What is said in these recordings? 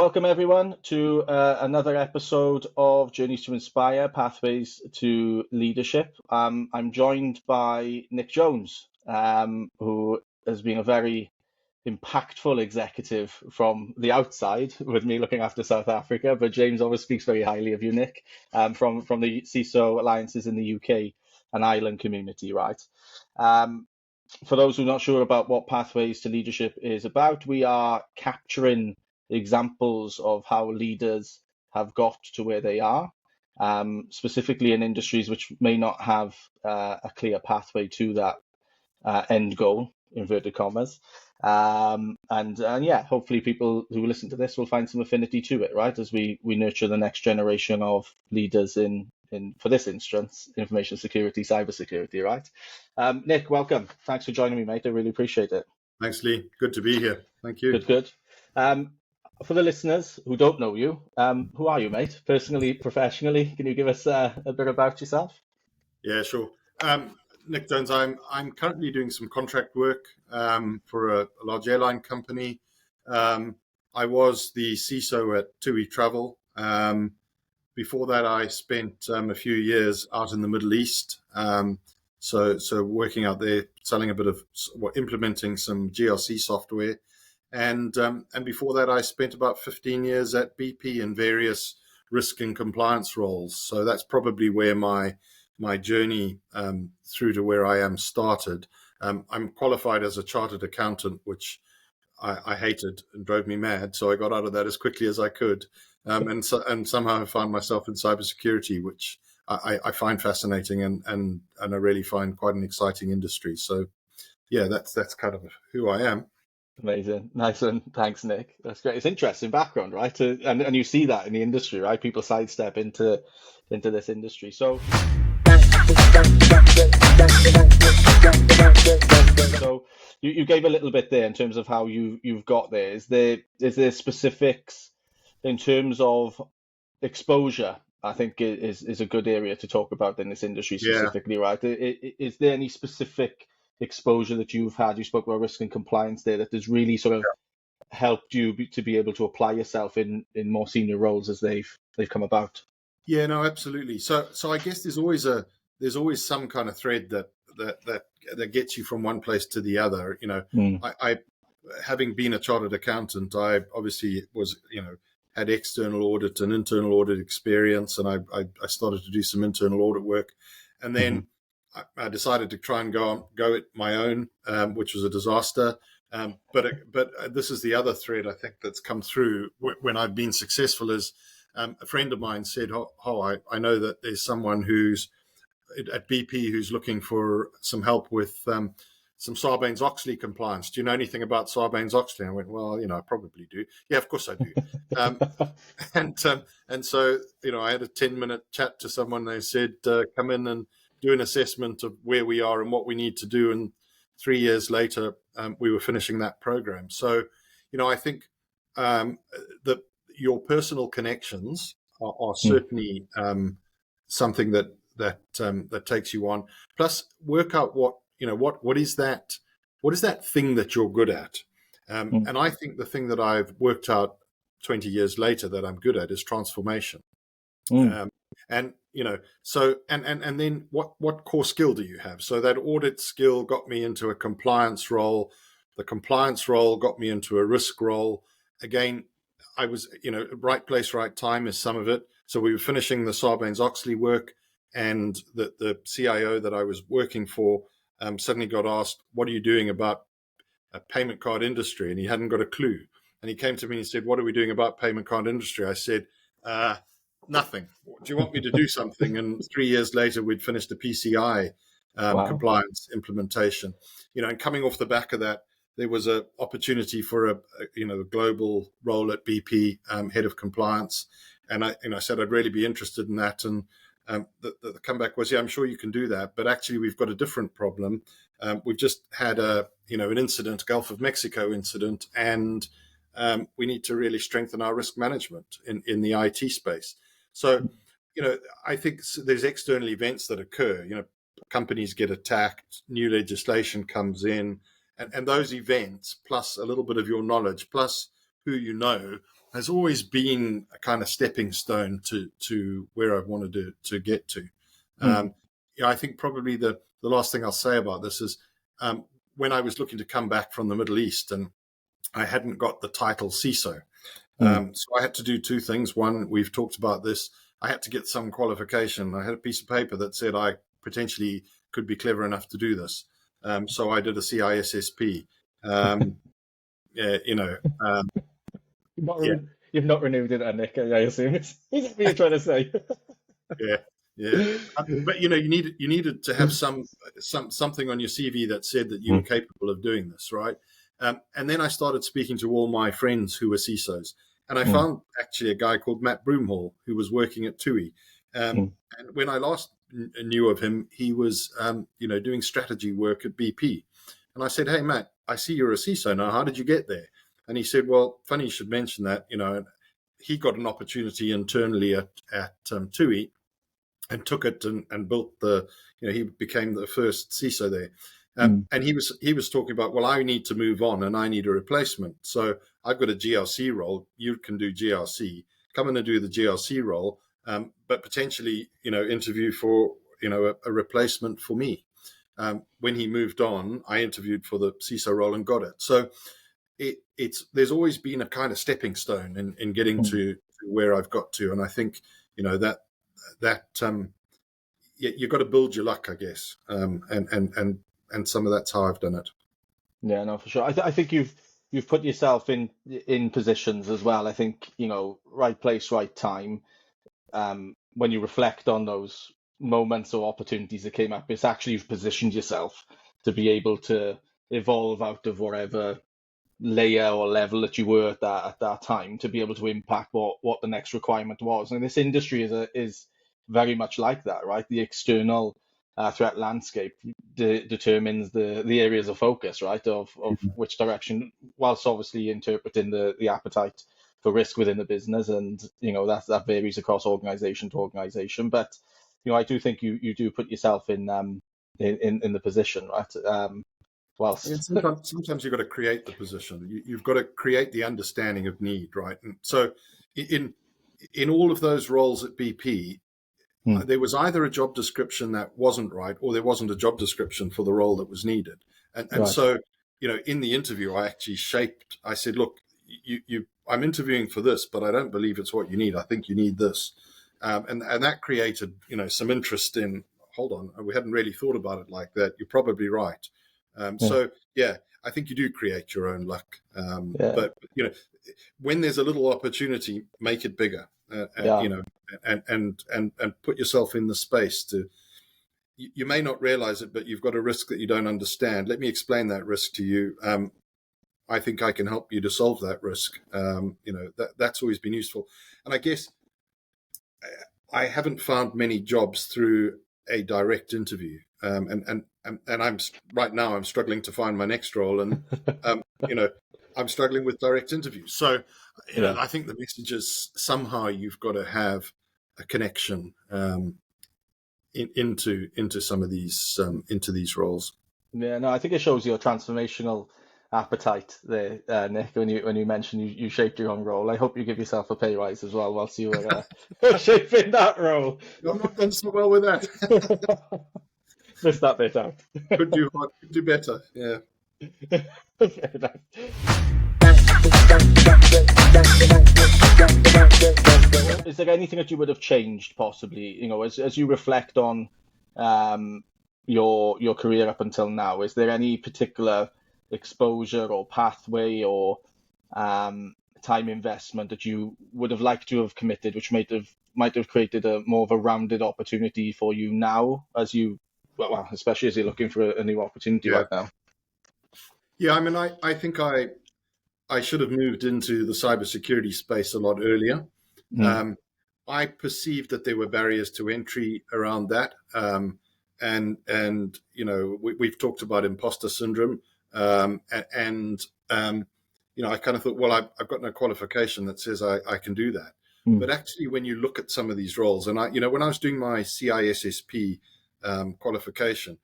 welcome everyone to another episode of Journeys to Inspire, Pathways to Leadership. I'm joined by Nick Jones, who has been a very impactful executive from the outside, with me looking after South Africa. But James always speaks very highly of you, Nick, from the CISO alliances in the UK and Ireland community, right? For those who are not sure about what Pathways to Leadership is about, we are capturing examples of how leaders have got to where they are, specifically in industries which may not have a clear pathway to that end goal, inverted commas. And yeah, hopefully people who listen to this will find some affinity to it, right? As we nurture the next generation of leaders in for this instance, information security, cybersecurity, right? Nick, welcome. Thanks for joining me, mate. I really appreciate it. Thanks, Lee. Good to be here. Thank you. Good. For the listeners who don't know you, who are you, mate? Personally, professionally, can you give us a bit about yourself? Yeah, sure. Nick Jones, I'm currently doing some contract work for a large airline company. I was the CISO at TUI Travel. Before that, I spent a few years out in the Middle East. So working out there, selling a bit of, implementing some GRC software. And before that, I spent about 15 years at BP in various risk and compliance roles. So that's probably where my journey through to where I am started. I'm qualified as a chartered accountant, which I hated and drove me mad. So I got out of that as quickly as I could. And somehow I found myself in cybersecurity, which I find fascinating and I really find quite an exciting industry. So yeah, that's kind of who I am. Amazing. Nice one. Thanks, Nick. That's great. It's interesting background, right? And you see that in the industry, right? People sidestep into this industry. So you gave a little bit there in terms of how you've got there. Is there specifics in terms of exposure? I think is a good area to talk about in this industry specifically, right? Is there any specific exposure that you've had? You spoke about risk and compliance there, that has really sort of helped you to be able to apply yourself in more senior roles as they've come about. Yeah, no, absolutely. So I guess there's always some kind of thread that gets you from one place to the other. I having been a chartered accountant, I obviously was, had external audit and internal audit experience, and I started to do some internal audit work, and then I decided to try and go it my own, which was a disaster. But this is the other thread I think that's come through when I've been successful is a friend of mine said, I know that there's someone who's at BP who's looking for some help with some Sarbanes-Oxley compliance. Do you know anything about Sarbanes-Oxley? I went, well, I probably do. Yeah, of course I do. And so, I had a 10-minute chat to someone. They said, come in and do an assessment of where we are and what we need to do. And 3 years later, we were finishing that program. So, I think that your personal connections are certainly something that takes you on. Plus, work out what is that thing that you're good at. And I think the thing that I've worked out 20 years later that I'm good at is transformation. And then what core skill do you have? So that audit skill got me into a compliance role. The compliance role got me into a risk role. Again, I was, right place, right time is some of it. So we were finishing the Sarbanes-Oxley work, and the CIO that I was working for suddenly got asked, what are you doing about a payment card industry? And he hadn't got a clue. And he came to me and he said, what are we doing about payment card industry? I said, nothing. Do you want me to do something? And 3 years later, we'd finished a PCI compliance implementation. And coming off the back of that, there was an opportunity for a global role at BP, head of compliance. And I said I'd really be interested in that. And the comeback was, yeah, I'm sure you can do that. But actually, we've got a different problem. We've just had an incident, Gulf of Mexico incident, and we need to really strengthen our risk management in the IT space. So, I think there's external events that occur. Companies get attacked, new legislation comes in, and those events, plus a little bit of your knowledge, plus who you know, has always been a kind of stepping stone to where I wanted to get to. Yeah, I think probably the last thing I'll say about this is when I was looking to come back from the Middle East and I hadn't got the title CISO. So I had to do two things. One, we've talked about this. I had to get some qualification. I had a piece of paper that said I potentially could be clever enough to do this. So I did a CISSP. Yeah, yeah, You've not renewed it, Nick, I assume. Is that what you're trying to say? yeah, yeah. But you needed to have something on your CV that said that you were capable of doing this, right? And then I started speaking to all my friends who were CISOs, and I found actually a guy called Matt Broomhall who was working at TUI. And when I last knew of him, he was doing strategy work at BP. And I said, "Hey, Matt, I see you're a CISO now. How did you get there?" And he said, "Well, funny you should mention that. He got an opportunity internally at TUI and took it and built he became the first CISO there. And he was talking about, well, I need to move on and I need a replacement. So I've got a GRC role. You can do GRC. Come in and do the GRC role, but potentially, interview for, a replacement for me." When he moved on, I interviewed for the CISO role and got it. So there's always been a kind of stepping stone in getting to where I've got to. And I think, you've got to build your luck, I guess. And some of that's how I've done it. Yeah, no, for sure. I think you've put yourself in positions as well. I think, right place, right time. When you reflect on those moments or opportunities that came up, it's actually you've positioned yourself to be able to evolve out of whatever layer or level that you were at that time to be able to impact what the next requirement was. And this industry is very much like that, right? The external threat landscape determines the areas of focus, right? Of which direction, whilst obviously interpreting the appetite for risk within the business, and that varies across organization to organization. But I do think you do put yourself in the position, right? Whilst Sometimes you've got to create the position. You've got to create the understanding of need, right? And so in all of those roles at BP, there was either a job description that wasn't right, or there wasn't a job description for the role that was needed. And Right. So, in the interview, I actually I said, look, I'm interviewing for this, but I don't believe it's what you need. I think you need this. And that created, some interest in, hold on, we hadn't really thought about it like that. You're probably right. So, yeah, I think you do create your own luck. But, when there's a little opportunity, make it bigger, and put yourself in the space to, you may not realize it, but you've got a risk that you don't understand. Let me explain that risk to you. I think I can help you to solve that risk. That's always been useful. And I guess I haven't found many jobs through a direct interview. And I'm right now I'm struggling to find my next role, and I'm struggling with direct interviews. So I think the message is somehow you've got to have a connection into some of these into these roles. Yeah, no, I think it shows your transformational appetite there, Nick, when you mentioned you shaped your own role. I hope you give yourself a pay rise as well whilst you were shaping that role. I'm not done so well with that. Missed that bit out. Could do better. Yeah. Fair enough. Is there anything that you would have changed, possibly, as you reflect on your career up until now? Is there any particular exposure or pathway or time investment that you would have liked to have committed, which might have created a more of a rounded opportunity for you now, especially as you're looking for a new opportunity right now? Yeah, I mean, I think I should have moved into the cybersecurity space a lot earlier. I perceived that there were barriers to entry around that. And we've talked about imposter syndrome. I kind of thought, well, I've got no qualification that says I can do that. But actually, when you look at some of these roles, and when I was doing my CISSP qualification,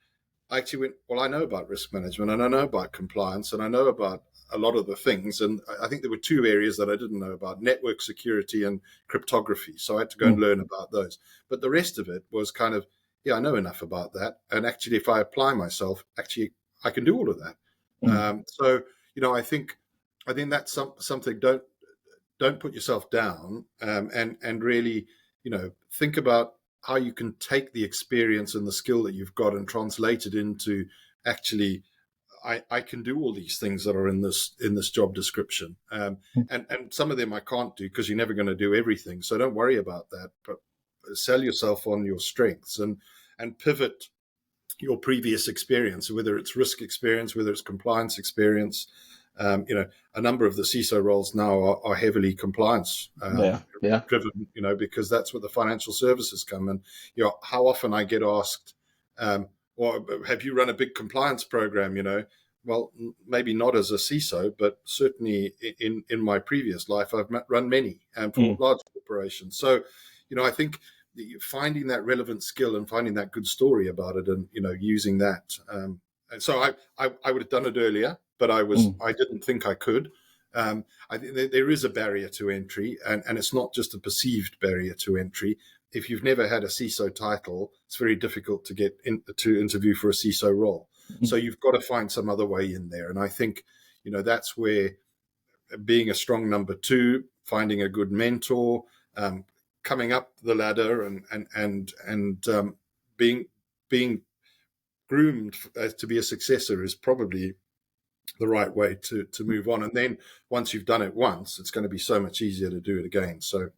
I actually went, well, I know about risk management, and I know about compliance, and I know about a lot of the things. And I think there were two areas that I didn't know about: network security and cryptography. So I had to go and learn about those. But the rest of it was kind of, yeah, I know enough about that. And actually, if I apply myself, actually, I can do all of that. So, I think that's something. Don't put yourself down, and really, think about how you can take the experience and the skill that you've got and translate it into actually, I can do all these things that are in this job description, and some of them I can't do because you're never going to do everything. So don't worry about that, but sell yourself on your strengths and pivot your previous experience, whether it's risk experience, whether it's compliance experience. A number of the CISO roles now are heavily compliance driven, because that's where the financial services come. And, how often I get asked, or have you run a big compliance program? Well, maybe not as a CISO, but certainly in my previous life, I've run many for large corporations. So, I think finding that relevant skill and finding that good story about it, and using that. And so I would have done it earlier, but I didn't think I could. I think there is a barrier to entry, and it's not just a perceived barrier to entry. If you've never had a CISO title, it's very difficult to get to interview for a CISO role. So you've got to find some other way in there. And I think, that's where being a strong number two, finding a good mentor, coming up the ladder, and being groomed to be a successor is probably the right way to move on. And then once you've done it once, it's going to be so much easier to do it again. So,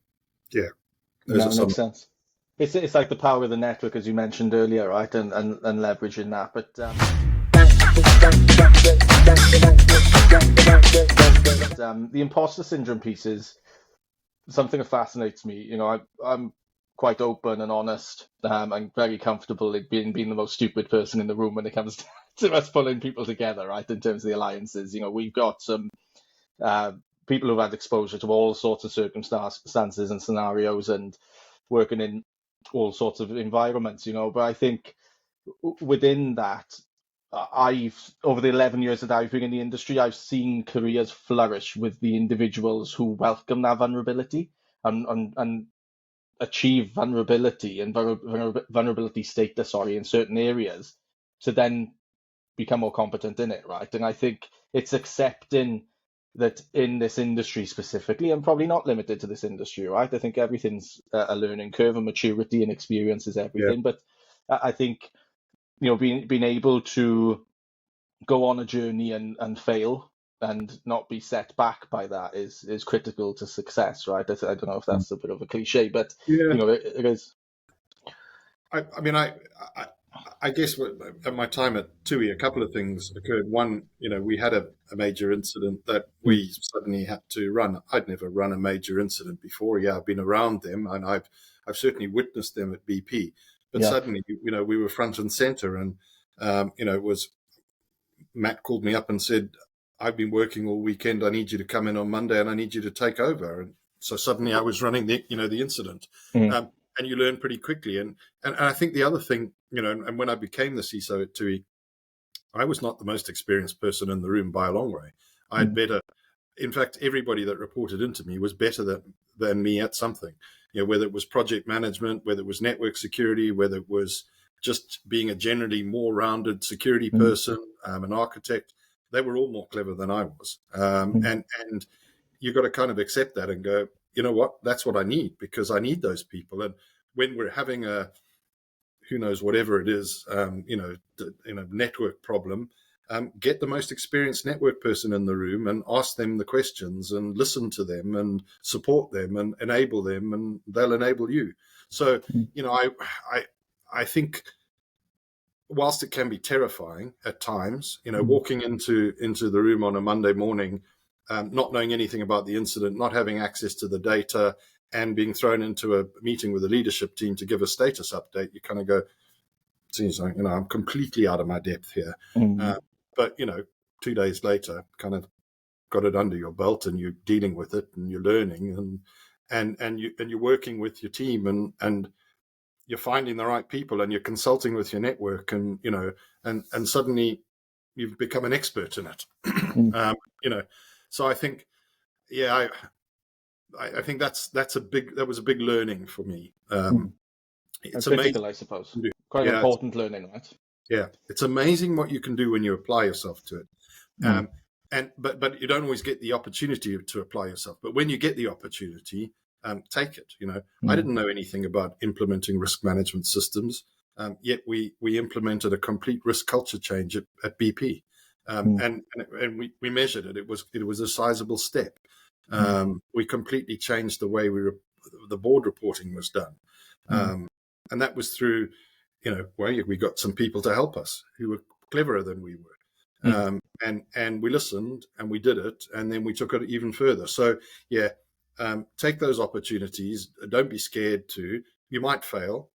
yeah, that makes sense. It's like the power of the network, as you mentioned earlier, right? And leveraging that. But the imposter syndrome piece is something that fascinates me. I'm quite open and honest. I'm very comfortable in being the most stupid person in the room when it comes to us pulling people together, right? In terms of the alliances, we've got some people who've had exposure to all sorts of circumstances and scenarios and working in all sorts of environments, But I think within that, over the 11 years that I've been in the industry, I've seen careers flourish with the individuals who welcome that vulnerability and achieve vulnerability and vulnerability status, in certain areas, to then become more competent in it, right? And I think it's accepting that in this industry specifically, and probably not limited to this industry, right? I think everything's a learning curve, and maturity and experience is everything. Yeah. But I think, being able to go on a journey and fail and not be set back by that is critical to success, right? I don't know if that's a bit of a cliche, but it is. I guess at my time at TUI, a couple of things occurred. One, we had a major incident that we suddenly had to run. I'd never run a major incident before. Yeah, I've been around them, and I've certainly witnessed them at BP. But suddenly, we were front and center, and it was Matt called me up and said, "I've been working all weekend. I need you to come in on Monday, and I need you to take over." And so suddenly, I was running the incident. And you learn pretty quickly. And I think the other thing, and when I became the CISO at TUI, I was not the most experienced person in the room by a long way. I had better, in fact, everybody that reported into me was better than me at something, whether it was project management, whether it was network security, whether it was just being a generally more rounded security person, an architect. They were all more clever than I was. And you've got to kind of accept that and go, you know what, that's what I need, because I need those people. And when we're having who knows, whatever it is, network problem, get the most experienced network person in the room and ask them the questions and listen to them and support them and enable them, and they'll enable you. So, I think whilst it can be terrifying at times, walking into the room on a Monday morning, not knowing anything about the incident, not having access to the data, and being thrown into a meeting with the leadership team to give a status update, you kind of go, seems like, I'm completely out of my depth here. But 2 days later, kind of got it under your belt, and you're dealing with it, and you're learning, and you're working with your team, and you're finding the right people, and you're consulting with your network, and and suddenly you've become an expert in it. Mm. So I think, yeah, I think that was a big learning for me. Mm. And It's amazing. critical, I suppose. Quite Yeah, important learning, right? yeah, it's amazing what you can do when you apply yourself to it. Mm. But you don't always get the opportunity to apply yourself. But when you get the opportunity, take it. I Mm. didn't know anything about implementing risk management systems, yet we implemented a complete risk culture change at BP, Mm. and we measured it. It was a sizable step. Mm. We completely changed the way the board reporting was done, Mm. and that was through, we got some people to help us who were cleverer than we were. Mm. And we listened and we did it, and then we took it even further. So yeah, take those opportunities. Don't be scared to. You might fail.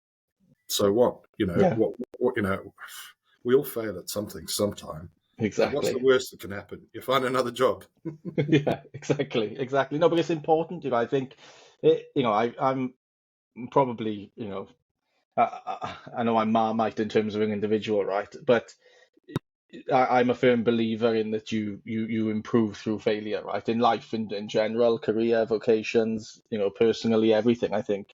So what? Yeah, we all fail at something sometime. What's the exactly. worst that can happen? You find another job. Yeah, exactly. No, but it's important. I think, I'm probably, I know I'm Marmite in terms of an individual, right? But I'm a firm believer in that you improve through failure, right? In life, in general, career, vocations, personally, everything. I think,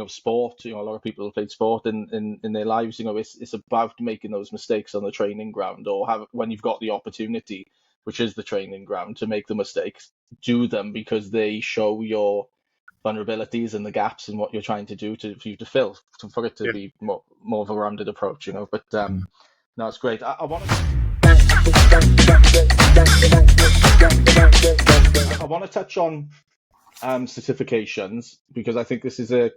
sport. A lot of people have played sport in their lives. It's about making those mistakes on the training ground, or when you've got the opportunity, which is the training ground, to make the mistakes, do them because they show your vulnerabilities and the gaps in what you're trying to do for you to fill, for it to Yeah. be more of a rounded approach. But no, it's great. I want to touch on certifications because I think this is a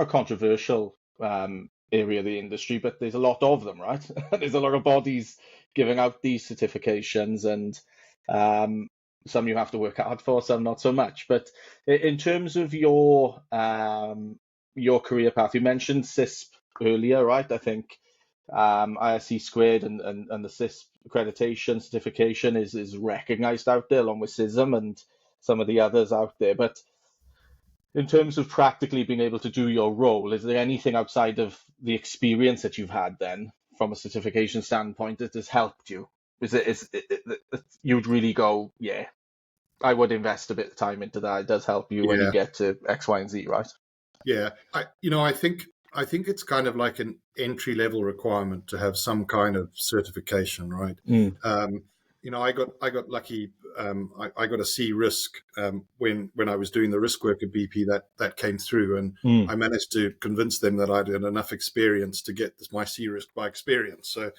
controversial area of the industry, but there's a lot of them, right? There's a lot of bodies giving out these certifications, and some you have to work hard for, some not so much. But in terms of your career path, you mentioned CISP earlier, right? I think ISC squared and the CISP accreditation certification is recognized out there along with CISM and some of the others out there. But in terms of practically being able to do your role, is there anything outside of the experience that you've had then from a certification standpoint that has helped you? You'd really go, yeah, I would invest a bit of time into that. It does help you when you Yeah. get to X, Y, and Z, right? Yeah. I think it's kind of like an entry level requirement to have some kind of certification, right? Mm. I got lucky. I got a C risk when I was doing the risk work at BP that came through, and Mm. I managed to convince them that I'd had enough experience to get my C risk by experience. So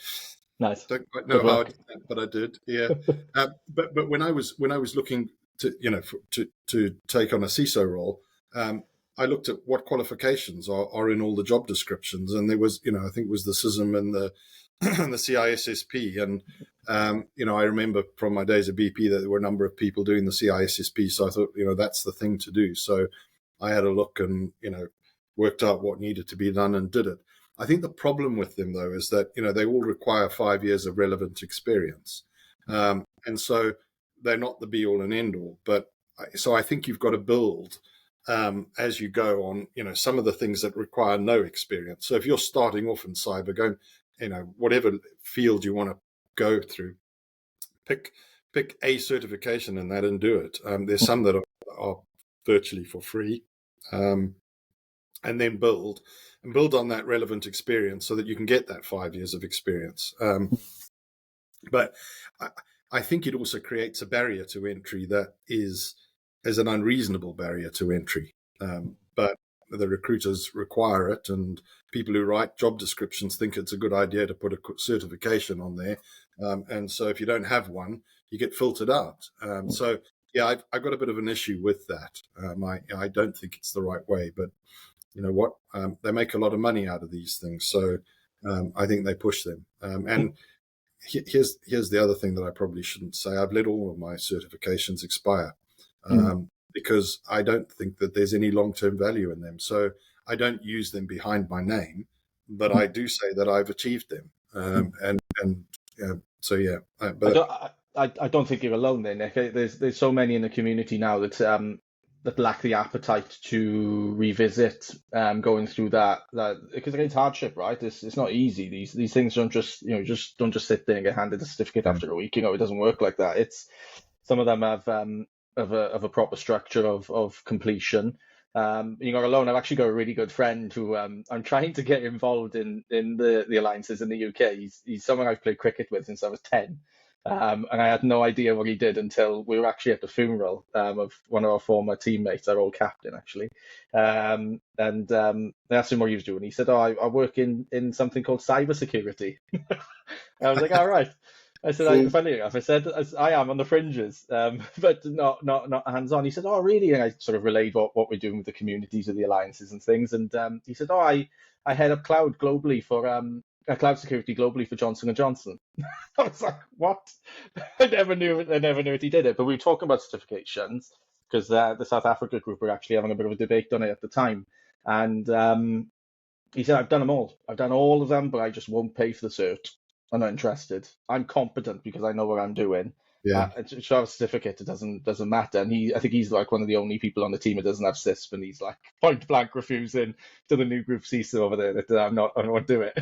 Nice. don't quite know Good how I work. did that, but I did. Yeah. But when I was looking to to take on a CISO role, I looked at what qualifications are in all the job descriptions, and there was, I think it was the CISM and the and the CISSP, and I remember from my days at BP that there were a number of people doing the CISSP, so I thought, that's the thing to do. So I had a look and worked out what needed to be done and did it. I think the problem with them, though, is that they all require 5 years of relevant experience, and so they're not the be all and end all. But so I think you've got to build as you go on. Some of the things that require no experience. So if you're starting off in cyber, going, whatever field you want to go through, pick a certification in that and do it. There's some that are virtually for free. And then build on that relevant experience so that you can get that 5 years of experience. But I think it also creates a barrier to entry that is an unreasonable barrier to entry. But the recruiters require it, and people who write job descriptions think it's a good idea to put a certification on there. And so if you don't have one, you get filtered out. So yeah, I've got a bit of an issue with that. I don't think it's the right way, but you know what? They make a lot of money out of these things, so I think they push them. And here's the other thing that I probably shouldn't say. I've let all of my certifications expire because I don't think that there's any long-term value in them. So I don't use them behind my name, but I do say that I've achieved them. So yeah, but I don't think you're alone there, Nick. There's so many in the community now that that lack the appetite to revisit going through that because it's hardship, right? It's not easy. These things don't just just don't just sit there and get handed a certificate Yeah. after a week. It doesn't work like that. It's some of them have of a proper structure of completion. Alone, I've actually got a really good friend who I'm trying to get involved in the alliances in the UK. He's someone I've played cricket with since I was 10. And I had no idea what he did until we were actually at the funeral of one of our former teammates, our old captain, actually. And I asked him what he was doing. He said, "Oh, I work in something called cybersecurity." I was like, "All right." I said, Full. "Funny enough," I said, "I am on the fringes, but not hands on." He said, "Oh, really?" And I sort of relayed what we're doing with the communities, of the alliances and things. And he said, "Oh, I head up cloud globally for cloud security globally for Johnson and Johnson." I was like, "What?" I never knew it. He did it. But we were talking about certifications because the South Africa group were actually having a bit of a debate on it at the time. And he said, "I've done them all. I've done all of them, but I just won't pay for the cert. I'm not interested. I'm competent because I know what I'm doing. Yeah. To have a certificate, it doesn't matter." And I think he's like one of the only people on the team that doesn't have CISP, and he's like point blank refusing to the new group CISO over there that I don't want to do it.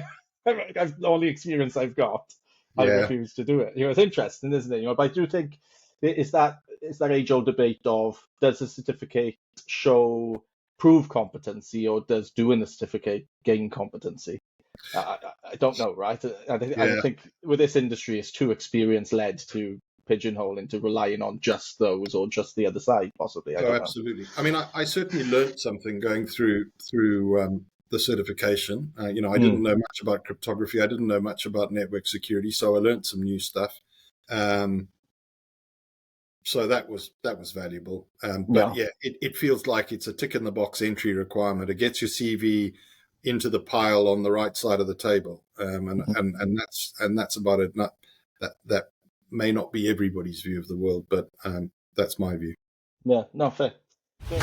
All the experience I've got, I Yeah. refuse to do it. It's interesting, isn't it? But I do think it's that age old debate of, does the certificate show prove competency, or does doing the certificate gain competency? I don't know, right? I Yeah. think with this industry, it's too experience led to pigeonhole into relying on just those or just the other side, possibly. I Oh, don't know. absolutely. I mean, I certainly learned something going through the certification. I didn't Mm, know much about cryptography. I didn't know much about network security, so I learned some new stuff. Um, so that was valuable. But yeah. yeah, it feels like it's a tick in the box entry requirement. It gets your CV into the pile on the right side of the table, and that's about it. Not that may not be everybody's view of the world, but that's my view. Yeah, no, fair. Fair.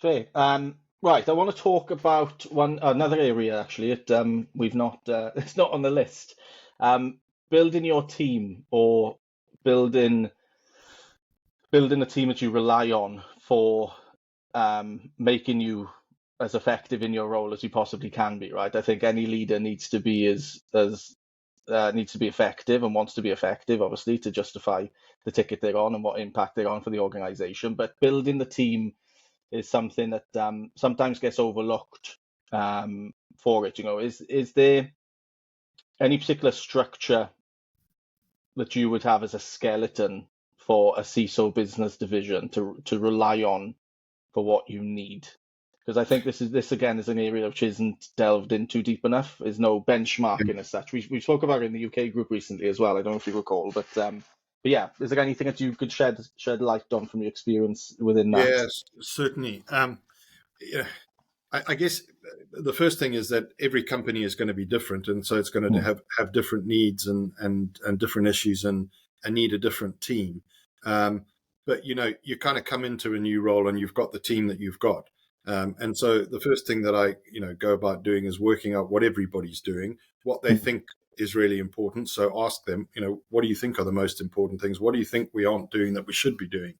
Fair. Right, I want to talk about another area actually. We've not it's not on the list. Um, building your team, or building building a team that you rely on for making you as effective in your role as you possibly can be, right? I think any leader needs to be as needs to be effective and wants to be effective, obviously, to justify the ticket they're on and what impact they're on for the organization. But building the team is something that sometimes gets overlooked for it. Is there any particular structure that you would have as a skeleton for a CISO business division to rely on for what you need? Because I think this again is an area which isn't delved into deep enough. There's no benchmarking as such. We spoke about it in the UK group recently as well. I don't know if you recall, but yeah, is there anything that you could shed light on from your experience within that? Yes, certainly. Yeah, I guess the first thing is that every company is going to be different, and so it's going to Mm, have different needs and different issues and need a different team. But you kind of come into a new role and you've got the team that you've got. And so the first thing that I go about doing is working out what everybody's doing, what they mm, think is really important. So ask them, what do you think are the most important things? What do you think we aren't doing that we should be doing?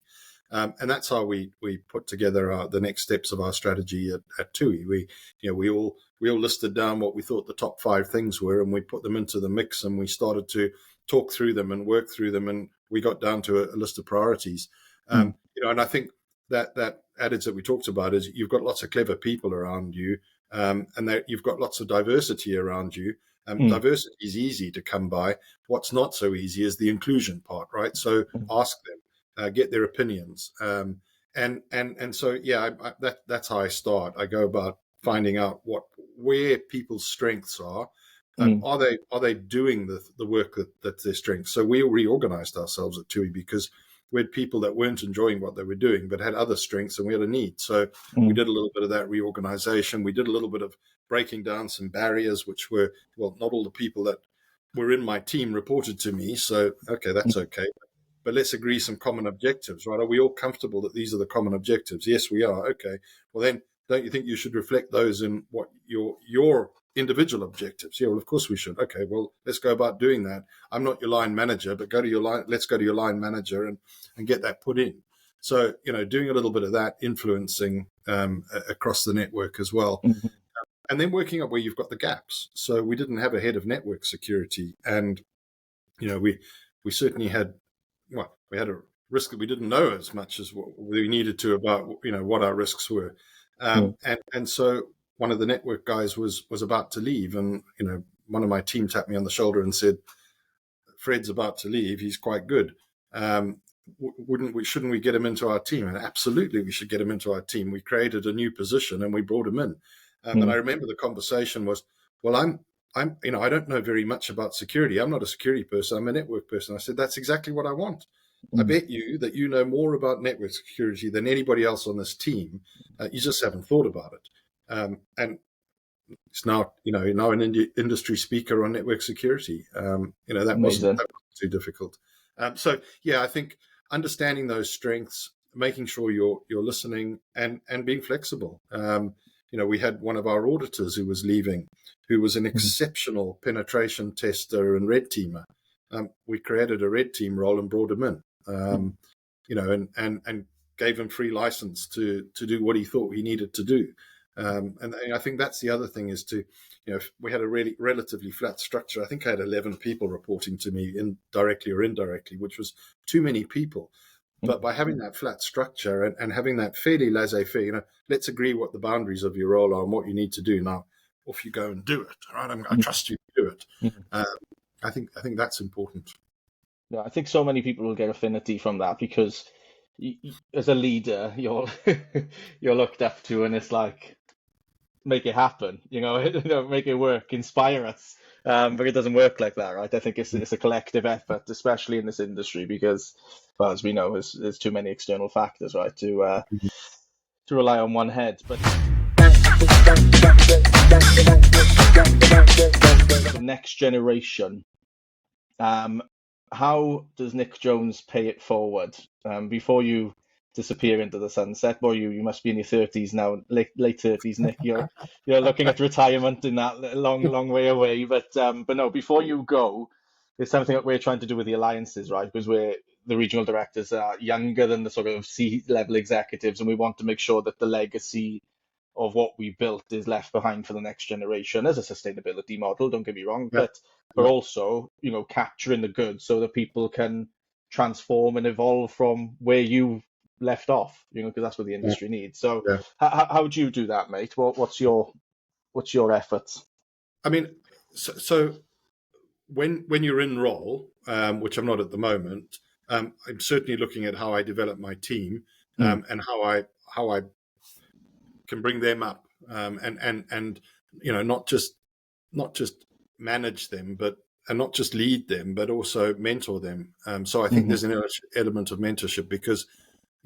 And that's how we put together the next steps of our strategy at TUI. We all listed down what we thought the top 5 things were, and we put them into the mix, and we started to talk through them and work through them, and we got down to a list of priorities. mm, And I think that adage that we talked about is you've got lots of clever people around you, and that you've got lots of diversity around you. mm, Diversity is easy to come by. What's not so easy is the inclusion part, right? So mm, ask them, get their opinions, and so yeah, that's how I start. I go about finding out where people's strengths are. mm, Are they doing the work that's their strength? So we reorganized ourselves at TUI because we had people that weren't enjoying what they were doing but had other strengths, and we had a need. So we mm, did a little bit of that reorganization. We did a little bit of breaking down some barriers, which were, well, not all the people that were in my team reported to me. So okay, that's mm, okay, but let's agree some common objectives, right? Are we all comfortable that these are the common objectives? Yes, we are. Okay. Well, then don't you think you should reflect those in what your individual objectives. Yeah, well, of course we should. Okay, well, let's go about doing that. I'm not your line manager, but let's go to your line manager and get that put in. So, doing a little bit of that, influencing across the network as well. Mhm. And then working out where you've got the gaps. So we didn't have a head of network security. And, we certainly had, we had a risk that we didn't know as much as what we needed to about, what our risks were. And so one of the network guys was about to leave. And, one of my team tapped me on the shoulder and said, Fred's about to leave. He's quite good. Shouldn't we get him into our team? And absolutely, we should get him into our team. We created a new position and we brought him in. And I remember the conversation was, well, I don't know very much about security. I'm not a security person. I'm a network person. I said, that's exactly what I want. I bet you that you know more about network security than anybody else on this team. You just haven't thought about it. And it's now, now an industry speaker on network security. That wasn't too difficult. So yeah, I think understanding those strengths, making sure you're listening and being flexible. We had one of our auditors who was leaving, who was an exceptional penetration tester and red teamer. We created a red team role and brought him in, and gave him free license to do what he thought he needed to do. And I think that's the other thing is to, we had a really relatively flat structure. I think I had 11 people reporting to me directly or indirectly, which was too many people. But by having that flat structure and having that fairly laissez-faire, let's agree what the boundaries of your role are and what you need to do. Now, off you go and do it. Right? I trust you to do it. I think that's important. Yeah, I think so many people will get affinity from that because as a leader, you're you're looked up to, and it's like, make it happen, make it work, inspire us. But it doesn't work like that, right? I think it's a collective effort, especially in this industry, because, well, as we know, there's too many external factors, right, to rely on one head. But the next generation, how does Nick Jones pay it forward? Before you disappear into the sunset, boy, you must be in your 30s now, late 30s, Nick. You're looking at retirement in that long way away. But no, before you go, there's something that we're trying to do with the alliances, right? Because the regional directors are younger than the sort of C-level executives, and we want to make sure that the legacy of what we built is left behind for the next generation as a sustainability model, don't get me wrong, but also, capturing the good so that people can transform and evolve from where you left off, because that's what the industry needs. So how do you do that, mate? What's your efforts? I mean, so when you're in role, which I'm not at the moment, I'm certainly looking at how I develop my team and how I can bring them up and not just manage them, and not just lead them, but also mentor them. So I think there's an element of mentorship because,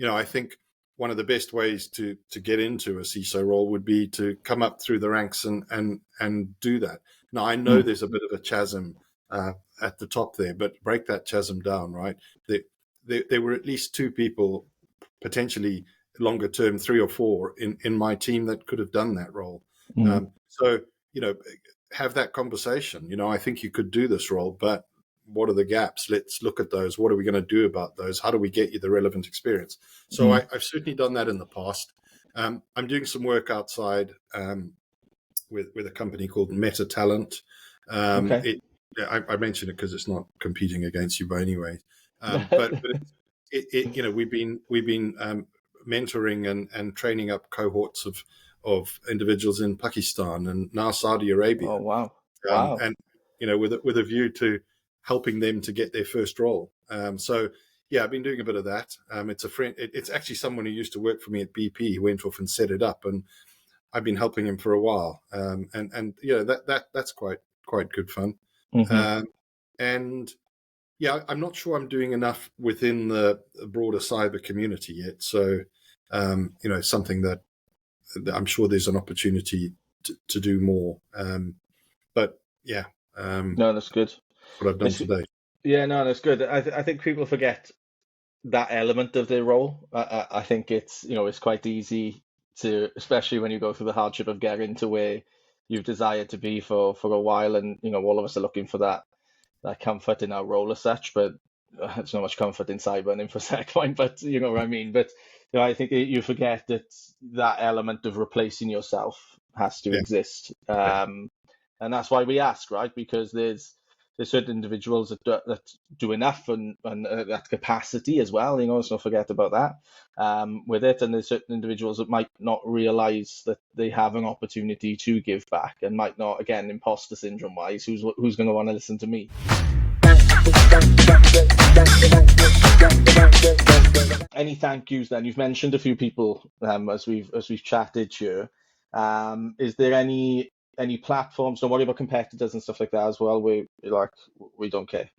I think one of the best ways to get into a CISO role would be to come up through the ranks and do that. Now, I know there's a bit of a chasm at the top there, but break that chasm down, right? There were at least two people, potentially longer term, 3 or 4 in my team that could have done that role. So, have that conversation. I think you could do this role, but what are the gaps? Let's look at those. What are we going to do about those? How do we get you the relevant experience? So I've certainly done that in the past. I'm doing some work outside with a company called Meta Talent. Okay. I mention it because it's not competing against you by any way. But we've been mentoring and training up cohorts of individuals in Pakistan and now Saudi Arabia. Oh, wow. And with a view to helping them to get their first role. So yeah, I've been doing a bit of that. It's a friend. It's actually someone who used to work for me at BP. He went off and set it up, and I've been helping him for a while. And that's quite good fun. And yeah, I'm not sure I'm doing enough within the broader cyber community yet. So something that I'm sure there's an opportunity to do more. But yeah, no, that's good. What I've done today. Yeah, no, that's good. I think people forget that element of their role. I think it's quite easy to, especially when you go through the hardship of getting to where you've desired to be for a while, and all of us are looking for that comfort in our role as such, but there's not much comfort in cyber and infosec point, but you know what I mean. But I think you forget that element of replacing yourself has to Yeah. exist, Yeah. and that's why we ask, right? Because there's certain individuals that do enough and that capacity as well. Let's not forget about that with it. And there's certain individuals that might not realise that they have an opportunity to give back, and might not, again, imposter syndrome wise, who's going to want to listen to me? Any thank yous then? You've mentioned a few people as we've chatted here. Is there any platforms? Don't worry about competitors and stuff like that as well. We don't care.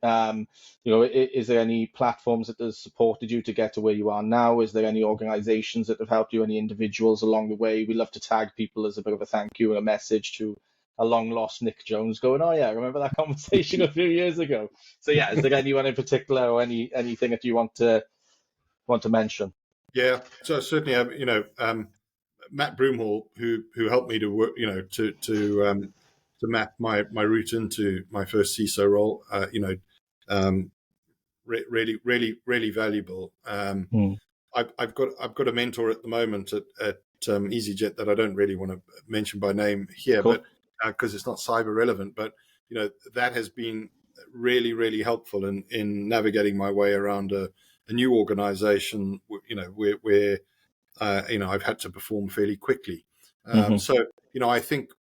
Is there any platforms that has supported you to get to where you are now? Is there any organisations that have helped you? Any individuals along the way? We love to tag people as a bit of a thank you and a message to a long lost Nick Jones going, oh yeah, I remember that conversation a few years ago. So yeah, is there anyone in particular or anything that you want to mention? Yeah, so certainly, Matt Broomhall, who helped me to work, to map my route into my first CISO role. Really valuable. I've got a mentor at the moment at EasyJet that I don't really want to mention by name here, Cool. but because it's not cyber relevant. But that has been really helpful in navigating my way around a new organization. Where I've had to perform fairly quickly. So I think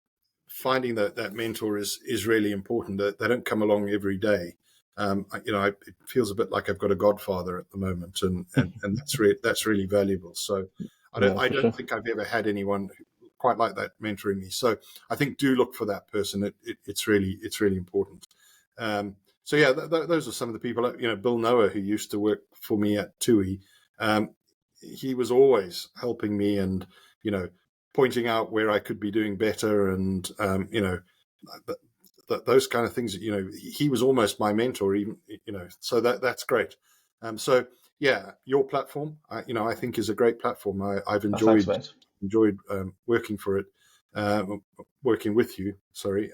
finding that mentor is really important. They don't come along every day. It feels a bit like I've got a godfather at the moment, and that's really valuable. So I don't think I've ever had anyone quite like that mentoring me. So I think do look for that person. It's really important. So yeah, those are some of the people. Bill Noah, who used to work for me at TUI, he was always helping me and pointing out where I could be doing better, and those kind of things. He was almost my mentor, even. So that's great. So yeah, your platform, I think is a great platform. I've enjoyed working for it, working with you. Sorry,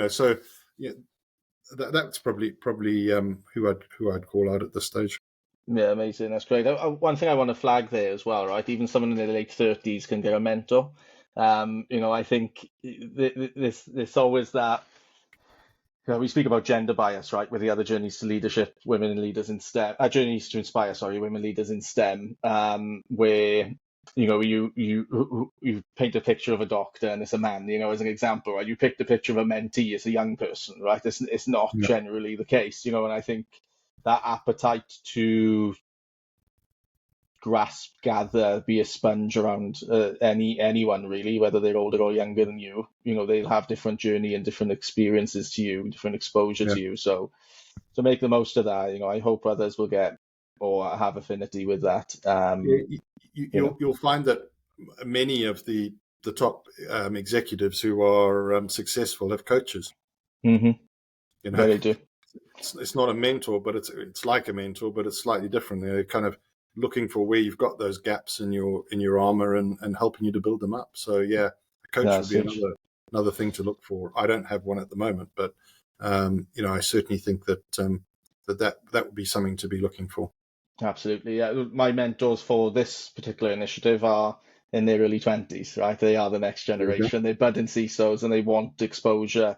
So yeah, that's probably who I'd call out at this stage. Yeah, amazing. That's great. One thing I want to flag there as well, right? Even someone in their late 30s can get a mentor. I think there's always that. We speak about gender bias, right? With the other journeys to leadership, women leaders in STEM, journeys to inspire, sorry, women leaders in STEM, where you paint a picture of a doctor and it's a man, as an example, right? You picked a picture of a mentee as a young person, right? It's not generally the case, and I think that appetite to grasp, gather, be a sponge around anyone really, whether they're older or younger than you. They'll have different journey and different experiences to you, different exposure to you. So make the most of that. I hope others will get or have affinity with that. You'll find that many of the top executives who are successful have coaches. They do. It's not a mentor, but it's like a mentor, but it's slightly different. They're kind of looking for where you've got those gaps in your armor and helping you to build them up. So yeah, a coach would be another thing to look for. I don't have one at the moment, but I certainly think that that would be something to be looking for. Absolutely. Yeah. My mentors for this particular initiative are in their early 20s, right? They are the next generation. They're budding CISOs and they want exposure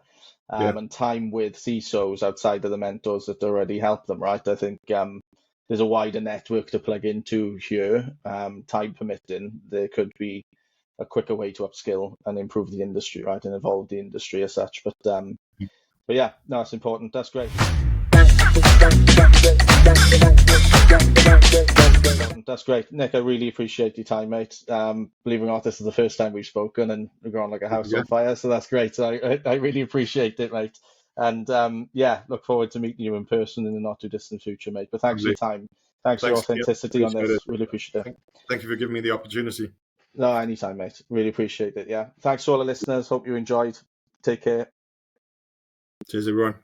and time with CISOs outside of the mentors that already help them, right? I think there's a wider network to plug into here. Time permitting, there could be a quicker way to upskill and improve the industry, right? And evolve the industry as such. But yeah, no, it's important. That's great. That's great, Nick. I really appreciate your time, mate. Believe it or not, this is the first time we've spoken, and we're going like a house on fire. So that's great. So I really appreciate it, mate. And look forward to meeting you in person in the not too distant future, mate. But thanks for your time. Thanks for your authenticity on this. Really appreciate it. Thank you for giving me the opportunity. No, anytime, mate. Really appreciate it. Yeah. Thanks to all the listeners. Hope you enjoyed. Take care. Cheers, everyone.